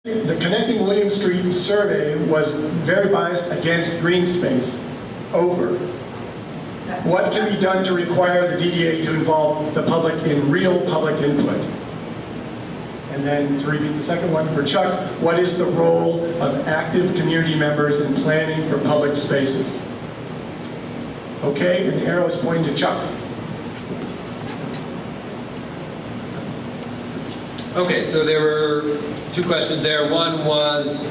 The Connecting William Street survey was very biased against green space. Over. What can be done to require the DDA to involve the public in real public input? And then to repeat the second one for Chuck, what is the role of active community members in planning for public spaces? Okay, and the arrow is pointing to Chuck. Okay, so there were two questions there. One was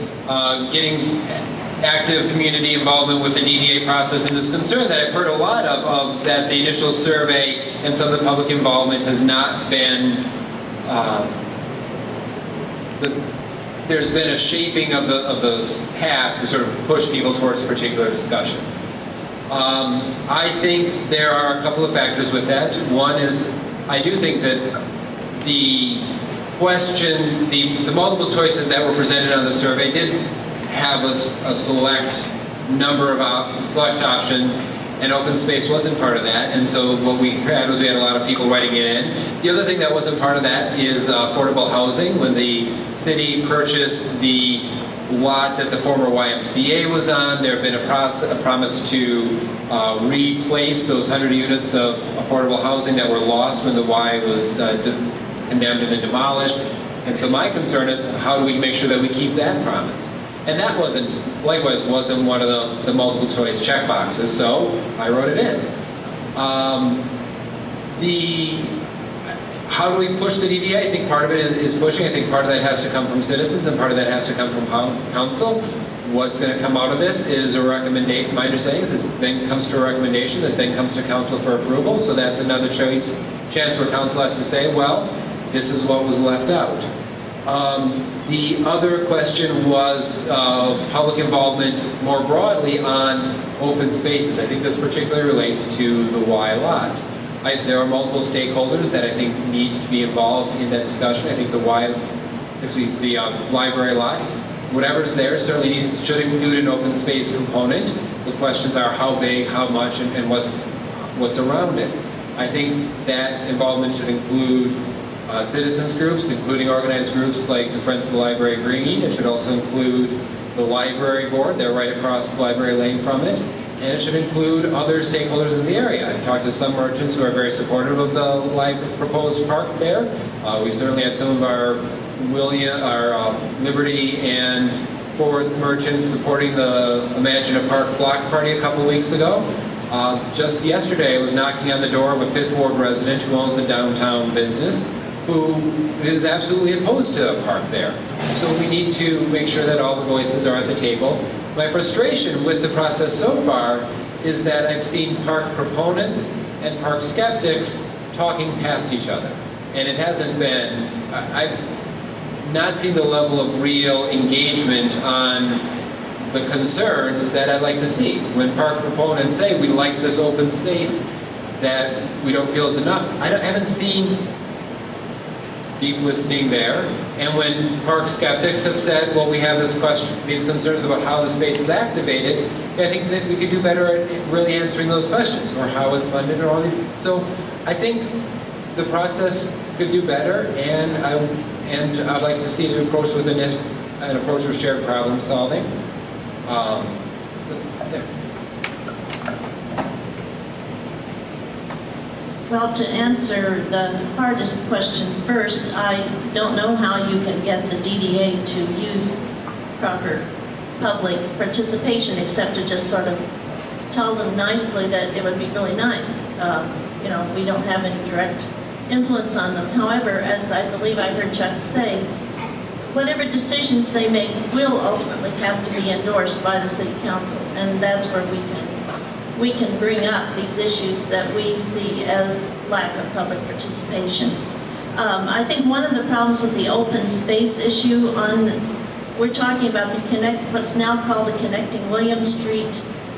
getting active community involvement with the DDA process, and this concern that I've heard a lot of that the initial survey and some of the public involvement has not been, there's been a shaping of the path to sort of push people towards particular discussions. I think there are a couple of factors with that. One is, I do think that the question, the multiple choices that were presented on the survey did have a select number of select options, and open space wasn't part of that. And so what we had was we had a lot of people writing it in. The other thing that wasn't part of that is affordable housing. When the city purchased the lot that the former YMCA was on, there had been a promise to replace those 100 units of affordable housing that were lost when the Y was condemned and then demolished. And so my concern is, how do we make sure that we keep that promise? And that likewise wasn't one of the multiple choice check boxes, so I wrote it in. How do we push the DDA? I think part of it is pushing. I think part of that has to come from citizens, and part of that has to come from council. What's going to come out of this is a recommendation. My understanding is this then comes to a recommendation that then comes to council for approval. So that's another chance where council has to say, well, this is what was left out. The other question was public involvement more broadly on open spaces. I think this particularly relates to the Y lot. There are multiple stakeholders that I think need to be involved in that discussion. I think the library lot, whatever's there, certainly should include an open space component. The questions are how big, how much, and what's around it. I think that involvement should include citizens groups, including organized groups like the Friends of the Library Green. It should also include the library board. They're right across the library lane from it. And it should include other stakeholders in the area. I've talked to some merchants who are very supportive of the proposed park there. We certainly had some of our Liberty and Fourth merchants supporting the Imagine a Park block party a couple of weeks ago. Just yesterday I was knocking on the door of a Fifth Ward resident who owns a downtown business who is absolutely opposed to a park there. So we need to make sure that all the voices are at the table. My frustration with the process so far is that I've seen park proponents and park skeptics talking past each other. And it hasn't been, I've not seen the level of real engagement on the concerns that I'd like to see. When park proponents say we like this open space that we don't feel is enough, I haven't seen deep listening there. And when park skeptics have said, well, we have these concerns about how the space is activated, I think that we could do better at really answering those questions, or how it's funded, or all these. So I think the process could do better, and I'd like to see it approached with an approach of shared problem solving. Well, to answer the hardest question first, I don't know how you can get the DDA to use proper public participation except to just sort of tell them nicely that it would be really nice. We don't have any direct influence on them. However, as I believe I heard Chuck say, whatever decisions they make will ultimately have to be endorsed by the City Council, and that's where we can bring up these issues that we see as lack of public participation. I think one of the problems with the open space issue we're talking about what's now called the Connecting William Street,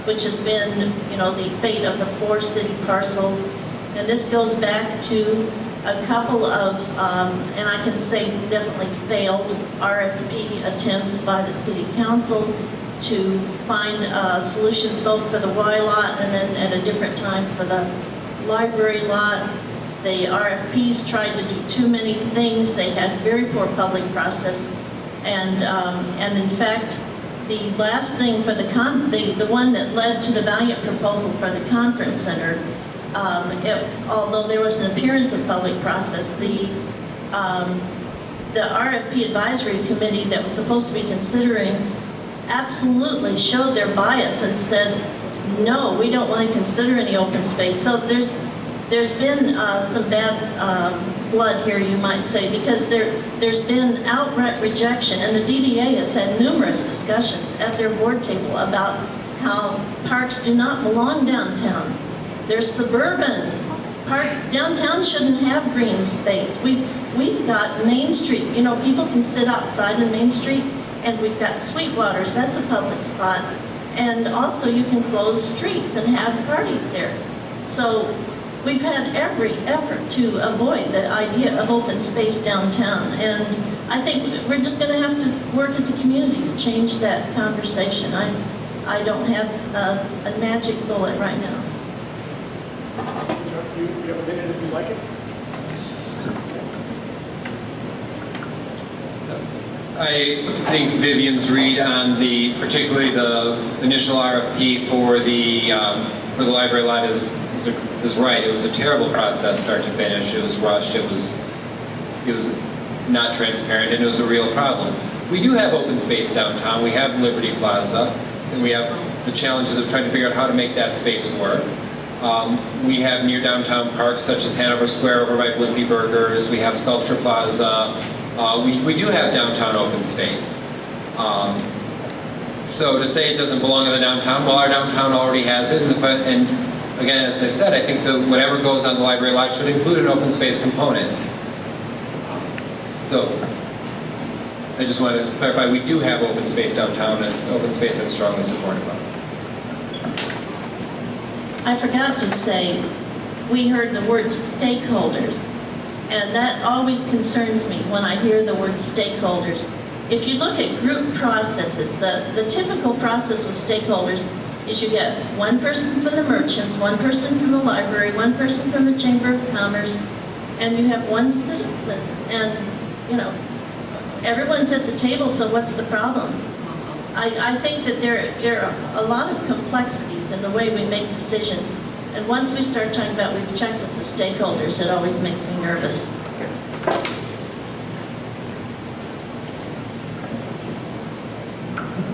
which has been, the fate of the 4 city parcels. And this goes back to a couple of, and I can say definitely failed RFP attempts by the City Council to find a solution both for the Y lot and then at a different time for the library lot. The RFPs tried to do too many things. They had very poor public process, And in fact, the last thing for the one that led to the Valiant proposal for the conference center, although there was an appearance of public process, the RFP advisory committee that was supposed to be considering absolutely showed their bias and said, no, we don't want to consider any open space. So there's been some bad blood here, you might say, because there's been outright rejection, and the DDA has had numerous discussions at their board table about how parks do not belong downtown. They're suburban. Downtown shouldn't have green space. We've got Main Street. You know, people can sit outside on Main Street, and we've got Sweetwater's. That's a public spot. And also you can close streets and have parties there. So we've had every effort to avoid the idea of open space downtown. And I think we're just going to have to work as a community to change that conversation. I don't have a magic bullet right now. Chuck, you have a minute if you like it. I think Vivienne's read on particularly the initial RFP for the library lot is right. It was a terrible process, start to finish. It was rushed. It was not transparent, and it was a real problem. We do have open space downtown. We have Liberty Plaza, and we have the challenges of trying to figure out how to make that space work. We have near downtown parks such as Hanover Square over by Blimpie Burgers. We have Sculpture Plaza. We do have downtown open space. So to say it doesn't belong in the downtown, well, our downtown already has it. And again, as I've said, I think that whatever goes on the library lot should include an open space component. So I just wanted to clarify, we do have open space downtown, and it's open space I'm strongly supportive of. I forgot to say, we heard the word stakeholders. And that always concerns me when I hear the word stakeholders. If you look at group processes, the typical process with stakeholders is you get one person from the merchants, one person from the library, one person from the Chamber of Commerce, and you have one citizen. And, you know, everyone's at the table, so what's the problem? I think that there are a lot of complexities in the way we make decisions. And once we start talking about we've checked with the stakeholders, it always makes me nervous.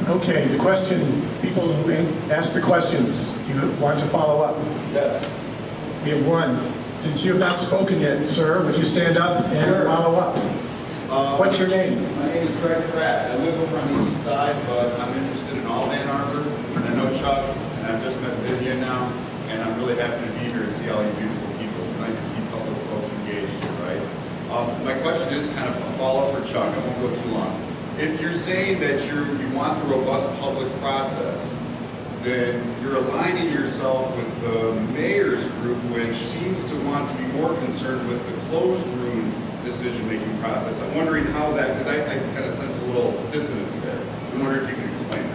Okay, the question, people who ask the questions, you want to follow up? Yes. We have one. Since you have not spoken yet, sir, would you stand up and Sure. follow up? What's your name? My name is Greg Pratt. I live over on the east side, but I'm interested in all Ann Arbor. And I know Chuck, and I've just met Vivienne now, and I'm really happy to be here to see all you beautiful people. It's nice to see public folks engaged here, right? My question is kind of a follow-up for Chuck. I won't go too long. If you're saying that you want the robust public process, then you're aligning yourself with the mayor's group, which seems to want to be more concerned with the closed room decision-making process. I'm wondering how that, because I kind of sense a little dissonance there. I'm wondering if you can explain that.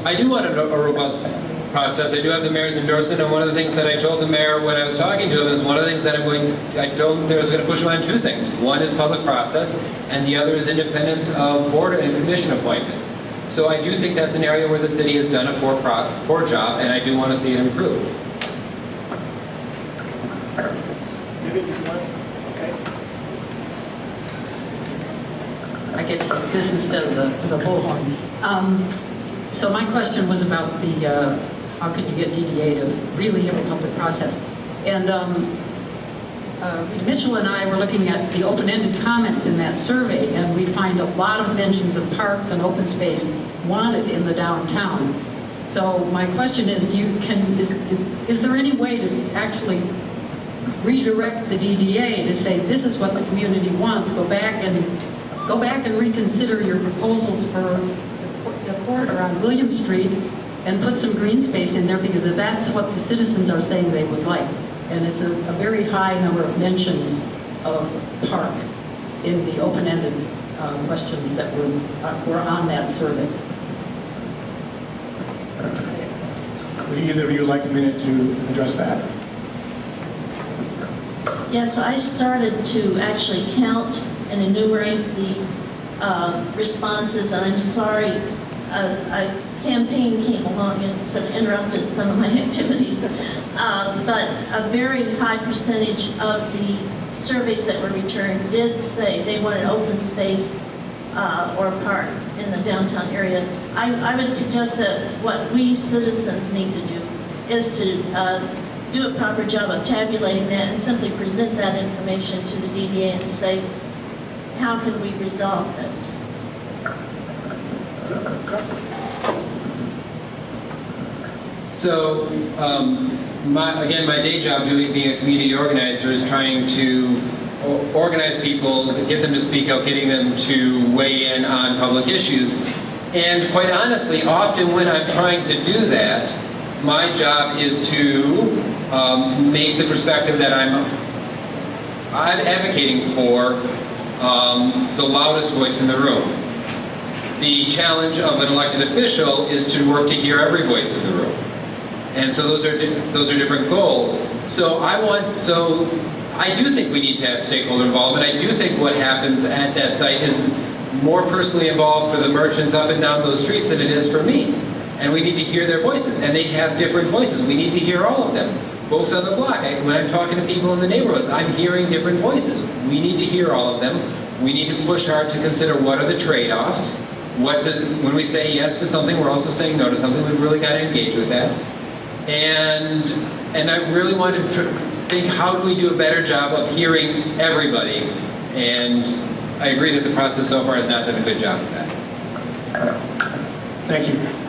I do want a robust process. I do have the mayor's endorsement, and one of the things that I told the mayor when I was talking to him is one of the things that I was going to push him on two things. One is public process, and the other is independence of board and commission appointments. So I do think that's an area where the city has done a poor job, and I do want to see it improved. Maybe you want, okay. I get to use this instead of the bullhorn. So my question was about the how can you get DDA to really have a public process? And Mitchell and I were looking at the open-ended comments in that survey, and we find a lot of mentions of parks and open space wanted in the downtown. So my question is, is there any way to actually redirect the DDA to say this is what the community wants? Go back and reconsider your proposals for the corridor on William Street and put some green space in there, because that's what the citizens are saying they would like. And it's a very high number of mentions of parks in the open-ended questions that were on that survey. Would either of you like a minute to address that? Yes, I started to actually count and enumerate the responses, and I'm sorry, a campaign came along and sort of interrupted some of my activities. But a very high percentage of the surveys that were returned did say they wanted open space or park in the downtown area. I would suggest that what we citizens need to do is to do a proper job of tabulating that and simply present that information to the DDA and say, how can we resolve this? So, my day job being a community organizer is trying to organize people, get them to speak out, getting them to weigh in on public issues. And quite honestly, often when I'm trying to do that, my job is to make the perspective that I'm advocating for the loudest voice in the room. The challenge of an elected official is to work to hear every voice in the room. And so those are different goals. So I do think we need to have stakeholder involvement. I do think what happens at that site is more personally involved for the merchants up and down those streets than it is for me. And we need to hear their voices, and they have different voices. We need to hear all of them. Folks on the block, when I'm talking to people in the neighborhoods, I'm hearing different voices. We need to hear all of them. We need to push hard to consider what are the trade-offs. When we say yes to something, we're also saying no to something. We've really got to engage with that. And I really want to think, how do we do a better job of hearing everybody? And I agree that the process so far has not done a good job of that. Thank you.